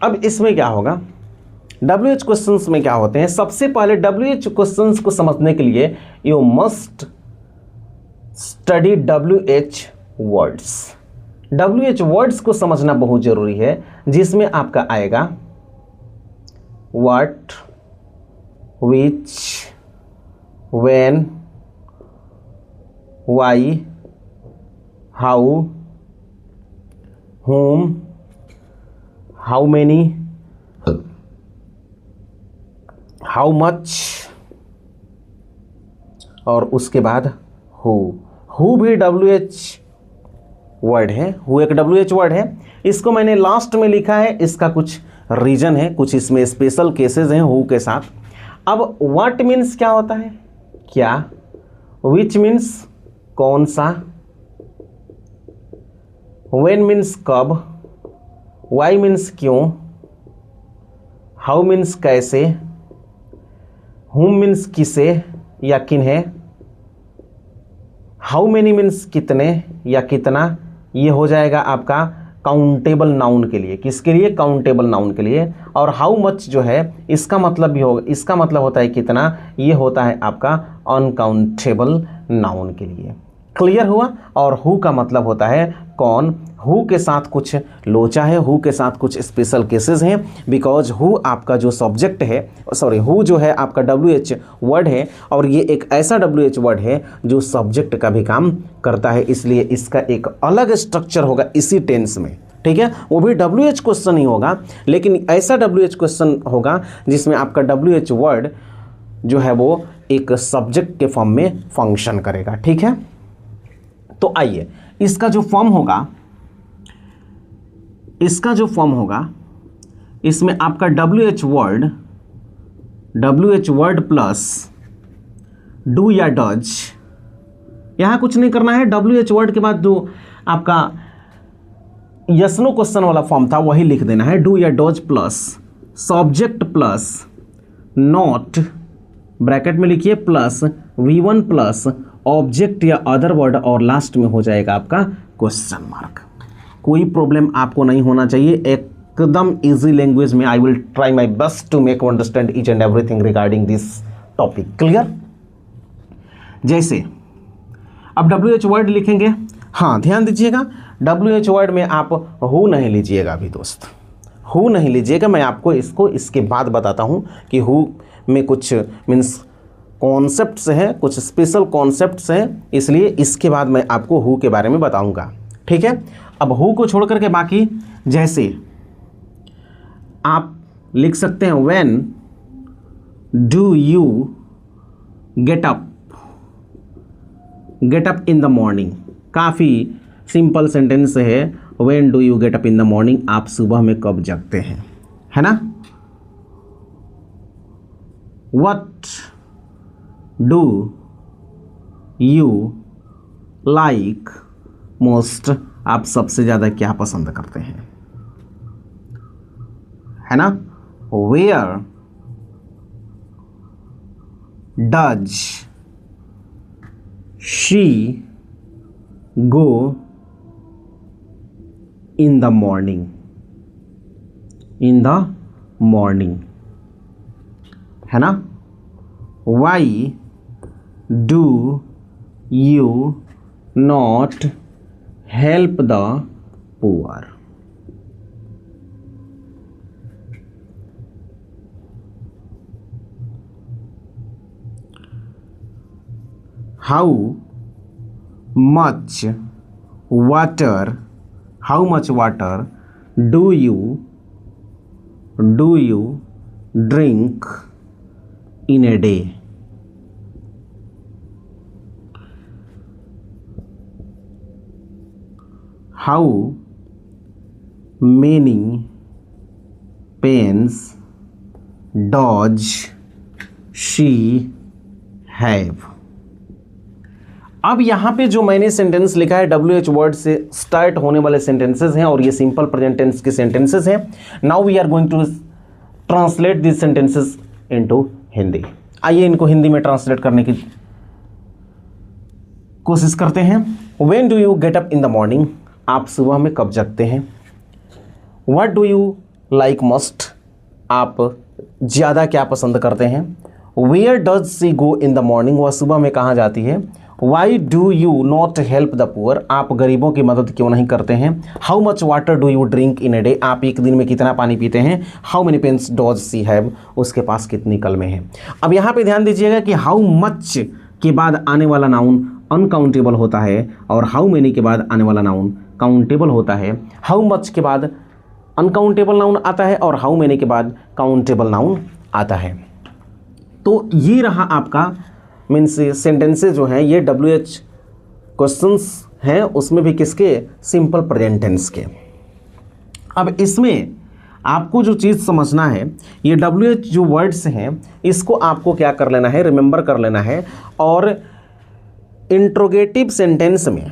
अब इसमें क्या होगा, WH क्वेश्चंस में क्या होते हैं, सबसे पहले WH क्वेश्चंस को समझने के लिए you must study WH words. WH words को समझना बहुत जरूरी है, जिसमें आपका आएगा what, which, when, why, how, whom, how many, how much, और उसके बाद हु भी WH वर्ड है, हु एक WH वर्ड है। इसको मैंने लास्ट में लिखा है, इसका कुछ रीजन है, कुछ इसमें स्पेशल केसेस हैं हु के साथ। अब व्हाट मीन्स क्या होता है, क्या, विच मीन्स कौन सा, व्हेन मीन्स कब, वाई मीन्स क्यों, हाउ मीन्स कैसे, हुम मीन्स किसे या किन्हें, हाउ मेनी मीन्स कितने या कितना। ये हो जाएगा आपका काउंटेबल नाउन के लिए, किसके लिए, काउंटेबल नाउन के लिए। और हाउ मच जो है इसका मतलब भी होगा, इसका मतलब होता है कितना, ये होता है आपका अनकाउंटेबल नाउन के लिए। क्लियर हुआ। और हु का मतलब होता है कौन, हु के साथ कुछ लोचा है, हु के साथ कुछ स्पेशल केसेस हैं, बिकॉज हु आपका जो सब्जेक्ट है, सॉरी हु जो है आपका WH वर्ड है, और ये एक ऐसा WH वर्ड है जो सब्जेक्ट का भी काम करता है, इसलिए इसका एक अलग स्ट्रक्चर होगा इसी टेंस में। ठीक है, वो भी WH क्वेश्चन ही होगा, लेकिन ऐसा WH क्वेश्चन होगा जिसमें आपका WH वर्ड जो है वो एक सब्जेक्ट के फॉर्म में फंक्शन करेगा। ठीक है, तो आइए इसका जो फॉर्म होगा, इसका जो फॉर्म होगा, इसमें आपका WH वर्ड प्लस डू या डज। यहां कुछ नहीं करना है, WH वर्ड के बाद जो आपका यस नो क्वेश्चन वाला फॉर्म था वही लिख देना है, डू या does plus subject plus not, bracket में लिखिए, प्लस V1 प्लस ऑब्जेक्ट या अदर वर्ड, और लास्ट में हो जाएगा आपका क्वेश्चन मार्क। कोई प्रॉब्लम आपको नहीं होना चाहिए, एकदम इजी लैंग्वेज में। I will try my best to make you understand each and everything regarding this topic. Clear. जैसे अब WH वर्ड लिखेंगे, हाँ ध्यान दीजिएगा, WH वर्ड में आप हु नहीं लीजिएगा अभी दोस्त, हु नहीं लीजिएगा। मैं आपको इसको इसके बाद बताता हूँ कि हु में कुछ मीन्स कॉन्सेप्ट्स हैं, कुछ स्पेशल कॉन्सेप्ट्स हैं, इसलिए इसके बाद मैं आपको हु के बारे में बताऊंगा। ठीक है, अब हु को छोड़ करके बाकी, जैसे आप लिख सकते हैं when do you get up in the morning. काफ़ी सिंपल सेंटेंस है, when do you get up in the morning, आप सुबह में कब जगते हैं, है ना। What do you like most, आप सबसे ज़्यादा क्या पसंद करते हैं, है ना। Where does she go in the morning, है ना। Why do you not help the poor, how much water do you drink in a day, how many pens does she have. अब यहाँ पे जो मैंने सेंटेंस लिखा है WH वर्ड से स्टार्ट होने वाले सेंटेंसेस हैं, और ये सिंपल प्रेजेंट टेंस के सेंटेंसेस हैं। Now we are going to translate this sentences into Hindi. आइए इनको हिंदी में ट्रांसलेट करने की कोशिश करते हैं। When do you get up in the morning, आप सुबह में कब जगते हैं। What do you like must, आप ज़्यादा क्या पसंद करते हैं। Where does she go in the morning, वह सुबह में कहाँ जाती है। Why do you not help the poor, आप गरीबों की मदद क्यों नहीं करते हैं। How much water do you drink in a day, आप एक दिन में कितना पानी पीते हैं। How many pens does she have, उसके पास कितनी कलमें हैं। अब यहाँ पे ध्यान दीजिएगा कि हाउ मच के बाद आने वाला नाउन अनकाउंटेबल होता है और हाउ मेनी के बाद आने वाला नाउन काउंटेबल होता है। हाउ मच के बाद अनकाउंटेबल नाउन आता है और हाउ मेनी के बाद काउंटेबल नाउन आता है। तो ये रहा आपका मीन्स सेंटेंसेज जो हैं ये WH क्वेश्चंस हैं, उसमें भी किसके, सिंपल प्रेजेंट टेंस के। अब इसमें आपको जो चीज़ समझना है, ये WH जो वर्ड्स हैं इसको आपको क्या कर लेना है, रिमेंबर कर लेना है। और इंट्रोगेटिव सेंटेंस में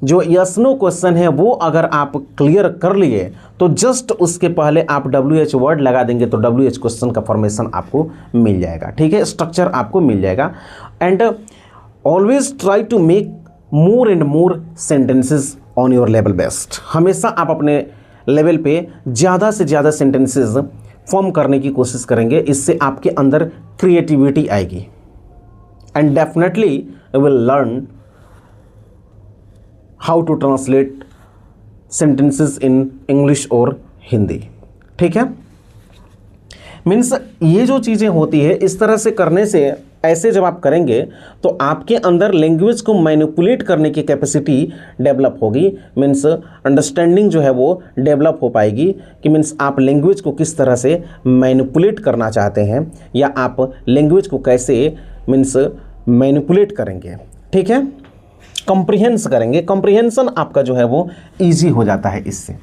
जो यस नो क्वेश्चन है वो अगर आप क्लियर कर लिए तो जस्ट उसके पहले आप WH वर्ड लगा देंगे तो WH क्वेश्चन का फॉर्मेशन आपको मिल जाएगा। ठीक है, स्ट्रक्चर आपको मिल जाएगा। And always try to make more and more sentences on your level best, हमेशा आप अपने लेवल पे ज़्यादा से ज़्यादा सेंटेंसेस फॉर्म करने की कोशिश करेंगे, इससे आपके अंदर क्रिएटिविटी आएगी and definitely you will learn how to translate sentences in English और हिंदी। ठीक है, मीन्स ये जो चीज़ें होती है इस तरह से करने से, ऐसे जब आप करेंगे तो आपके अंदर लैंग्वेज को मैनिपुलेट करने की कैपेसिटी डेवलप होगी। मीन्स अंडरस्टैंडिंग जो है वो डेवलप हो पाएगी कि मीन्स आप लैंग्वेज को किस तरह से मैनिपुलेट करना चाहते हैं या आप लैंग्वेज को कैसे मीन्स मैनिपुलेट करेंगे। ठीक है, कॉम्प्रिहेंस करेंगे, कॉम्प्रिहेंशन आपका जो है वो इजी हो जाता है इससे।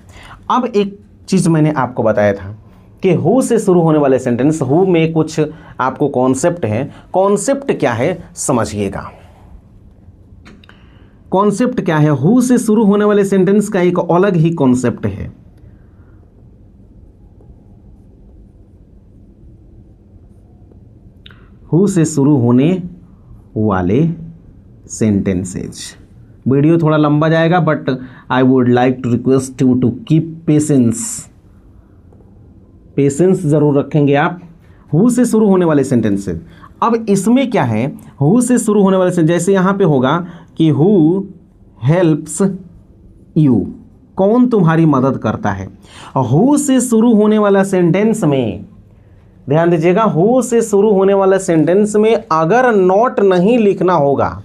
अब एक चीज़ मैंने आपको बताया था कि हु से शुरू होने वाले सेंटेंस, हु में कुछ आपको कॉन्सेप्ट है। कॉन्सेप्ट क्या है समझिएगा, कॉन्सेप्ट क्या है। हु से शुरू होने वाले सेंटेंस का एक अलग ही कॉन्सेप्ट है। हु से शुरू होने वाले सेंटेंसेज, वीडियो थोड़ा लंबा जाएगा but I would like to request you to keep patience, patience जरूर रखेंगे आप। हु से शुरू होने वाले सेंटेंसेज, अब इसमें क्या है, हु से शुरू होने वाले सेंटेंस जैसे यहाँ पे होगा कि हु हेल्प्स यू, कौन तुम्हारी मदद करता है। हु से शुरू होने वाला सेंटेंस में ध्यान दीजिएगा, हु से शुरू होने वाला सेंटेंस में अगर नॉट नहीं लिखना होगा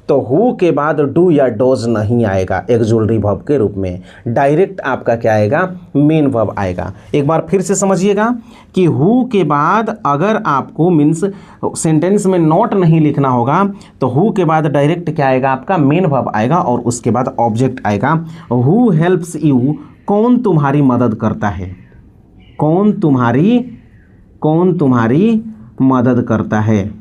तो हु के बाद डू या डोज नहीं आएगा एक्सुलरी वर्ब के रूप में, डायरेक्ट आपका क्या आएगा, मेन वर्ब आएगा। एक बार फिर से समझिएगा कि हु के बाद अगर आपको मीन्स सेंटेंस में नॉट नहीं लिखना होगा तो हु के बाद डायरेक्ट क्या आएगा, आपका मेन वर्ब आएगा और उसके बाद ऑब्जेक्ट आएगा। हु हेल्प्स यू, कौन तुम्हारी मदद करता है, कौन तुम्हारी मदद करता है।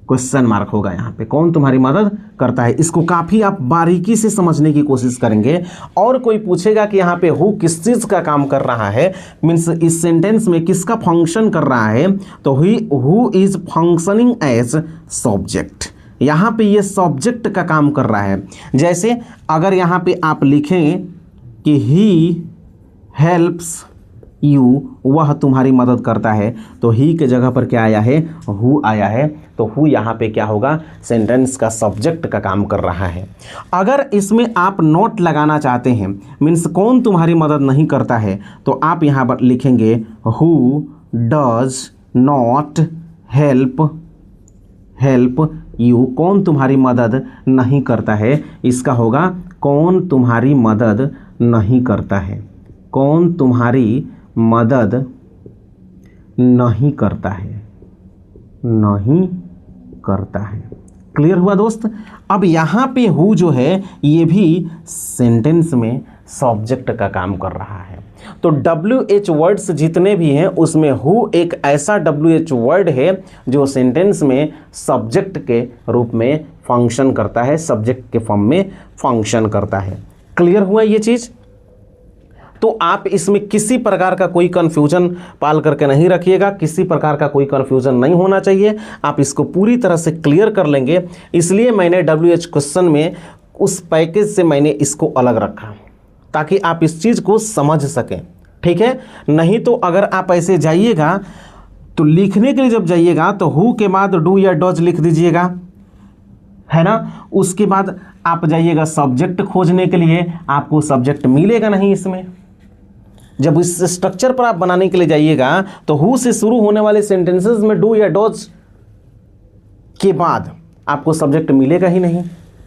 क्वेश्चन मार्क होगा यहाँ पे, कौन तुम्हारी मदद करता है। इसको काफ़ी आप बारीकी से समझने की कोशिश करेंगे। और कोई पूछेगा कि यहाँ पे हु किस चीज़ का काम कर रहा है, मीन्स इस सेंटेंस में किसका फंक्शन कर रहा है, तो who is functioning as subject, यहाँ पे ये सब्जेक्ट का काम कर रहा है। जैसे अगर यहाँ पे आप लिखें कि ही हेल्प्स यू, वह तुम्हारी मदद करता है, तो ही के जगह पर क्या आया है, हु आया है। तो हु यहाँ पे क्या होगा, सेंटेंस का सब्जेक्ट का काम कर रहा है। अगर इसमें आप नोट लगाना चाहते हैं, मीन्स कौन तुम्हारी मदद नहीं करता है, तो आप यहाँ पर लिखेंगे who does not help you, कौन तुम्हारी मदद नहीं करता है। इसका होगा कौन तुम्हारी मदद नहीं करता है, कौन तुम्हारी मदद नहीं करता है, नहीं करता है। क्लियर हुआ दोस्त। अब यहाँ पे हु जो है ये भी सेंटेंस में सब्जेक्ट का काम कर रहा है। तो WH वर्ड्स जितने भी हैं उसमें हु एक ऐसा WH वर्ड है जो सेंटेंस में सब्जेक्ट के रूप में फंक्शन करता है, सब्जेक्ट के फॉर्म में फंक्शन करता है। क्लियर हुआ ये चीज़। तो आप इसमें किसी प्रकार का कोई कन्फ्यूजन पाल करके नहीं रखिएगा, किसी प्रकार का कोई कन्फ्यूजन नहीं होना चाहिए। आप इसको पूरी तरह से क्लियर कर लेंगे। इसलिए मैंने WH क्वेश्चन में उस पैकेज से मैंने इसको अलग रखा ताकि आप इस चीज़ को समझ सकें, ठीक है। नहीं तो अगर आप ऐसे जाइएगा तो लिखने के लिए जब जाइएगा तो हु के बाद डू या डज लिख दीजिएगा, है ना। उसके बाद आप जाइएगा सब्जेक्ट खोजने के लिए, आपको सब्जेक्ट मिलेगा नहीं इसमें। जब इस स्ट्रक्चर पर आप बनाने के लिए जाइएगा तो हु से शुरू होने वाले सेंटेंसेस में डू या डज के बाद आपको सब्जेक्ट मिलेगा ही नहीं।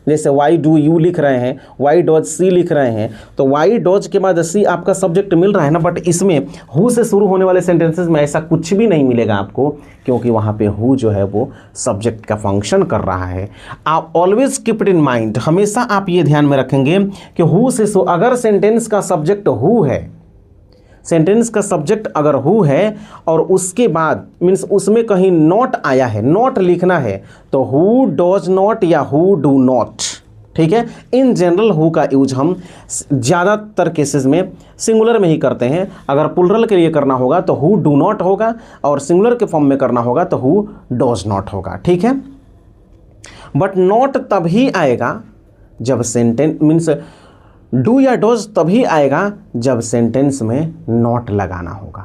जैसे वाई डू यू लिख रहे हैं, वाई डॉज सी लिख रहे हैं, तो वाई डॉज के बाद सी आपका सब्जेक्ट मिल रहा है ना, बट इसमें हु से शुरू होने वाले सेंटेंसेस में ऐसा कुछ भी नहीं मिलेगा आपको, क्योंकि वहाँ पे हु जो है वो सब्जेक्ट का फंक्शन कर रहा है। आप always keep it in mind, हमेशा आप ये ध्यान में रखेंगे कि हु से अगर सेंटेंस का सब्जेक्ट हु है, सेंटेंस का सब्जेक्ट अगर हु है और उसके बाद मीन्स उसमें कहीं नॉट आया है, नॉट लिखना है, तो हु डज नॉट या हु डू नॉट, ठीक है। इन जनरल हु का यूज हम ज़्यादातर केसेस में सिंगुलर में ही करते हैं। अगर प्लुरल के लिए करना होगा तो हु डू नॉट होगा, और सिंगुलर के फॉर्म में करना होगा तो हु डज नॉट होगा, ठीक है। बट नॉट तभी आएगा जब सेंटेंस मीन्स डू या डज तभी आएगा जब सेंटेंस में नॉट लगाना होगा,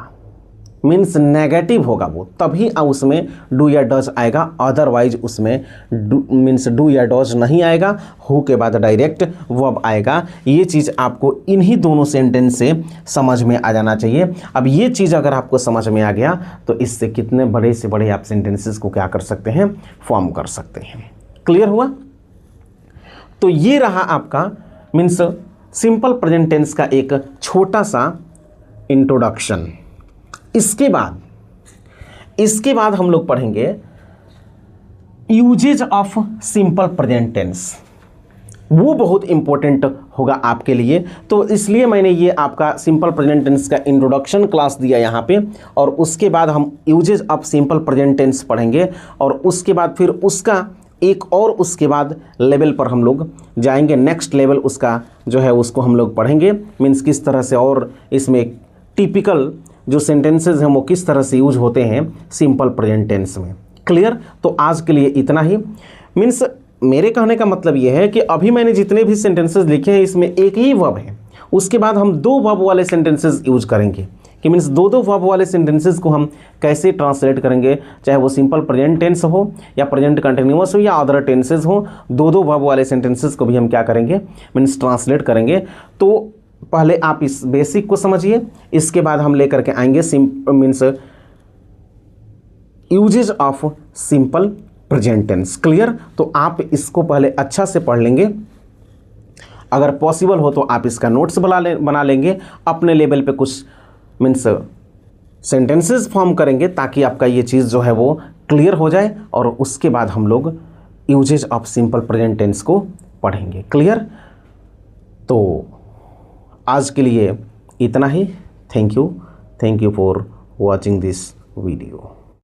मीन्स नेगेटिव होगा वो, तभी उसमें डू या डज आएगा। अदरवाइज उसमें मीन्स डू या डज नहीं आएगा, हु के बाद डायरेक्ट वर्ब आएगा। ये चीज़ आपको इन्हीं दोनों सेंटेंस से समझ में आ जाना चाहिए। अब ये चीज़ अगर आपको समझ में आ गया तो इससे कितने बड़े से बड़े आप सेंटेंसेस को क्या कर सकते हैं, फॉर्म कर सकते हैं। क्लियर हुआ? तो ये रहा आपका मीन्स सिंपल प्रेजेंट टेंस का एक छोटा सा इंट्रोडक्शन। इसके बाद हम लोग पढ़ेंगे uses of simple present tense. वो बहुत इंपॉर्टेंट होगा आपके लिए, तो इसलिए मैंने ये आपका सिंपल प्रेजेंट टेंस का इंट्रोडक्शन क्लास दिया यहाँ पे, और उसके बाद हम uses of simple present tense पढ़ेंगे, और उसके बाद फिर उसका एक और उसके बाद लेवल पर हम लोग जाएंगे। नेक्स्ट लेवल उसका जो है उसको हम लोग पढ़ेंगे, मीन्स किस तरह से और इसमें टिपिकल जो सेंटेंसेस हैं वो किस तरह से यूज होते हैं सिंपल प्रेजेंट टेंस में। क्लियर? तो आज के लिए इतना ही। मीन्स मेरे कहने का मतलब ये है कि अभी मैंने जितने भी सेंटेंसेस लिखे हैं इसमें एक ही वर्ब है, उसके बाद हम दो वर्ब वाले सेंटेंसेस यूज करेंगे कि मीन्स दो वर्ब वाले सेंटेंसेस को हम कैसे ट्रांसलेट करेंगे, चाहे वो सिंपल प्रेजेंट टेंस हो या प्रेजेंट कंटिन्यूअस हो या अदर टेंसेस हो, दो वर्ब वाले सेंटेंसेस को भी हम क्या करेंगे, मीन्स ट्रांसलेट करेंगे। तो पहले आप इस बेसिक को समझिए, इसके बाद हम लेकर के आएंगे means uses of simple present tense. Clear? तो आप इसको पहले अच्छा से पढ़ लेंगे, अगर पॉसिबल हो तो आप इसका नोट्स बना लेंगे, अपने लेवल पे कुछ मीन्स सेंटेंसेस फॉर्म करेंगे ताकि आपका ये चीज़ जो है वो क्लियर हो जाए, और उसके बाद हम लोग usages of simple present tense को पढ़ेंगे। क्लियर? तो आज के लिए इतना ही। Thank you for watching this video.